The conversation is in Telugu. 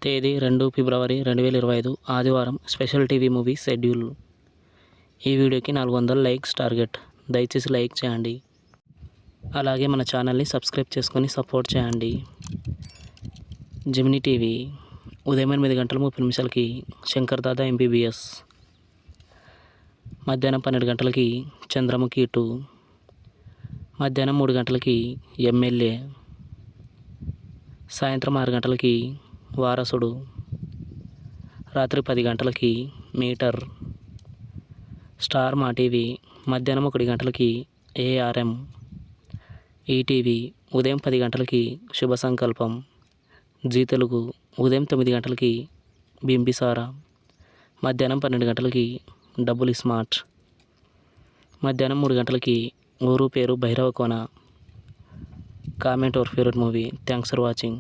తేదీ 2 ఫిబ్రవరి 2025 ఆదివారం స్పెషల్ టీవీ మూవీ షెడ్యూల్. ఈ వీడియోకి 400 లైక్స్ టార్గెట్. దయచేసి లైక్ చేయండి. అలాగే మన ఛానల్ని సబ్స్క్రైబ్ చేసుకొని సపోర్ట్ చేయండి. జెమినీ టీవీ ఉదయం 8:30 శంకర్ దాదా ఎంబీబీఎస్, మధ్యాహ్నం 12 చంద్రముఖి 2, మధ్యాహ్నం 3 ఎమ్మెల్యే, సాయంత్రం 6 వారసుడు, రాత్రి 10 మీటర్. స్టార్ మా టీవీ మధ్యాహ్నం 1 ఏఆర్ఎం. ఈటీవీ ఉదయం 10 శుభ సంకల్పం. జీ తెలుగు ఉదయం 9 బింబిసారా, మధ్యాహ్నం 12 డబుల్ స్మార్ట్, మధ్యాహ్నం 3 ఊరు పేరు Bhairavakona. Comment your favourite movie. Thanks for watching.